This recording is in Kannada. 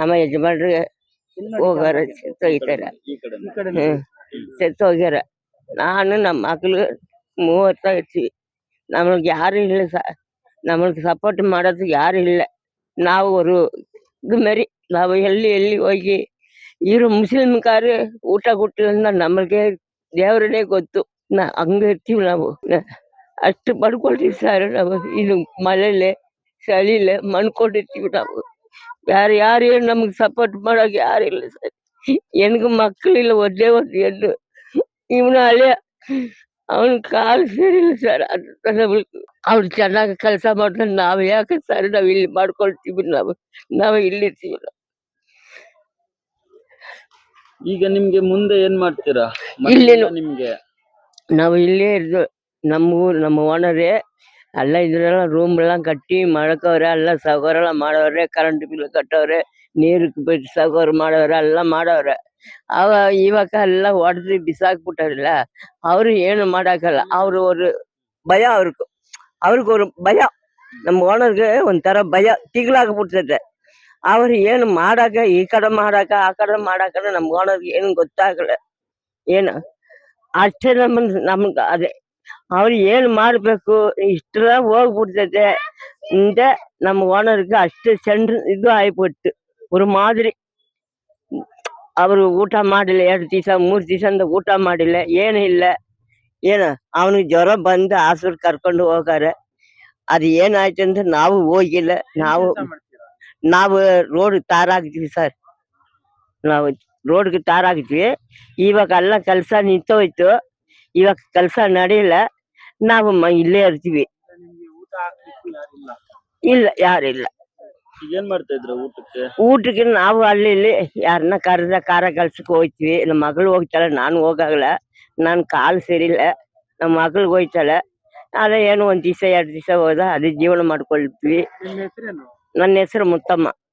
ನಮ್ಮ ಯಜಮಾನ್ರಿಗೆ ಹೋಗಾರ ಸತ್ತೋಗ್ತಾರ. ಸತ್ತೋಗ್ಯಾರ. ನಾನು ನಮ್ಮ ಮಕ್ಳು 30 ಇರ್ತೀವಿ. ನಮಗೆ ಯಾರು ಇಲ್ಲ ನಮಗೆ ಸಪೋರ್ಟ್ ಮಾಡೋದು ಯಾರು ಇಲ್ಲ. ನಾವು ಅವರು ಮರಿ ನಾವು ಎಲ್ಲಿ ಹೋಗಿ ಇವರು ಮುಸ್ಲಿಮ್ಕಾರು ಊಟ ಕೊಟ್ಟಿಲ್ಲ ನಮಗೆ ದೇವ್ರನ್ನೇ ಗೊತ್ತು. ಹಂಗ ಇರ್ತೀವಿ ನಾವು. ಅಷ್ಟು ಪಡ್ಕೊಳ್ತೀವಿ ಸರ್. ನಾವು ಇದು ಮಳೆಲೆ ಚಳಿಲೆ ಮಣ್ಕೊಂಡಿರ್ತೀವಿ ನಾವು. ಯಾರು ನಮ್ಗೆ ಸಪೋರ್ಟ್ ಮಾಡೋಕೆ ಯಾರಿಲ್ಲ ಸರ್. ಹೆಣ್ಗು ಮಕ್ಕಳಿಲ್ಲ, ಒಂದೇ ಒಂದು ಹೆಣ್ಣು. ಇವನು ಹಳೆ ಅವನ ಕಾಲು ಸೇರಿಲ್ಲ ಸರ್. ಅವ್ರು ಚೆನ್ನಾಗಿ ಕೆಲಸ ಮಾಡಿದ್ರೆ ನಾವು ಯಾಕೆ ಸರ್ ನಾವು ಇಲ್ಲಿ ಮಾಡ್ಕೊಳ್ತೀವಿ. ನಾವು ಇಲ್ಲಿರ್ತೀವಿ. ಈಗ ನಿಮ್ಗೆ ಮುಂದೆ ಏನ್ ಮಾಡ್ತೀರಾ? ಇಲ್ಲಿ ನಿಮ್ಗೆ ನಾವು ಇಲ್ಲೇ ಇದ್ದು ನಮ್ಮ ಓನರೇ ಎಲ್ಲ ಇದ್ರೆಲ್ಲ ರೂಮ್ ಎಲ್ಲ ಕಟ್ಟಿ ಮಾಡ್ಕವ್ರೆ. ಎಲ್ಲ ಸೌಕರ್ಯ ಮಾಡವ್ರೆ. ಕರೆಂಟ್ ಬಿಲ್ ಕಟ್ಟವ್ರೆ, ನೀರು ಸೌಕರ್ಯ ಮಾಡವ್ರೆ, ಎಲ್ಲ ಮಾಡವ್ರೆ. ಇವಾಗ ಎಲ್ಲ ಹೊಡೆದು ಬಿಸಾಕ್ಬಿಟ್ಟಾರಲ್ಲ, ಅವ್ರು ಏನು ಮಾಡಾಕಲ್ಲ. ಅವ್ರು ಭಯ. ಅವ್ರಿಗವ್ರು ಭಯ. ನಮ್ಮ ಓನರ್ಗೆ ಒಂಥರ ಭಯ, ತಿಗ್ಲಾಗ್ಬಿಡ್ತೈತೆ. ಅವ್ರು ಏನು ಮಾಡಾಕ ಈ ಕಡೆ ಮಾಡಾಕ ಆ ಕಡೆ ಮಾಡಾಕ ನಮ್ ಓನರ್ಗೆ ಏನು ಗೊತ್ತಾಗಲ್ಲ. ಏನು ಅಷ್ಟೇ ನಮ್ಗ ಅದೇ ಅವ್ರು ಏನ್ ಮಾಡ್ಬೇಕು ಇಷ್ಟೆಲ್ಲ ಹೋಗ್ಬಿಡ್ತೈತೆ ಅಂತ ನಮ್ಮ ಓನರ್ಗೆ ಅಷ್ಟೇ ಇದು ಆಯ್ಬಿಟ್ಟು ஒரு மாதிரி. ಅವರು ಊಟ ಮಾಡಿಲ್ಲ 2 ದಿವಸ 3 ದಿವಸದಿಂದ ಊಟ ಮಾಡಿಲ್ಲ, ಏನು ಇಲ್ಲ. ಅವನಿಗೆ ಜ್ವರ ಬಂದು ಆಸ್ಪತ್ರೆ ಕರ್ಕೊಂಡು ಹೋಗಾರೆ. ಅದು ಏನಾಯ್ತು ಅಂತ ನಾವು ಹೋಗಿಲ್ಲ. ನಾವು ರೋಡ್ ತಾರ್ ಹಾಕಿದ್ವಿ ಸರ್. ನಾವು ರೋಡ್ಗೆ ತಾರ್ ಹಾಕಿದ್ವಿ. ಇವಾಗ ಎಲ್ಲ ಕೆಲಸ ನಿಂತೋಯ್ತು. ಇವಾಗ ಕೆಲಸ ನಡೆಯಲ್ಲ. ನಾವು ಇಲ್ಲೇ ಇರ್ತೀವಿ. ಇಲ್ಲ, ಯಾರಿಲ್ಲ. ಏನ್ ಮಾಡ್ತಾ ಇದ್ರ ಊಟಕ್ಕೆ ನಾವು ಅಲ್ಲಿ ಇಲ್ಲಿ ಯಾರನ್ನ ಕರೆದ ಖಾರ ಕೆಲ್ಸಕ್ಕೆ ಹೋಗ್ತೀವಿ. ನಮ್ಮ ಮಗಳು ಹೋಗ್ತಾಳೆ, ನಾನು ಹೋಗಾಗಲ್ಲ. ನನ್ ಕಾಲು ಸೇರಿಲ್ಲ. ನಮ್ಮ ಮಗಳಿಗೆ ಹೋಯ್ತಾಳೆ. ಅದೇ ಏನು 1 ದಿವಸ 2 ದಿವಸ ಹೋದ ಅದೇ ಜೀವನ ಮಾಡ್ಕೊಳ್ತೀವಿ. ನನ್ನ ಹೆಸರು ಮುತ್ತಮ್ಮ.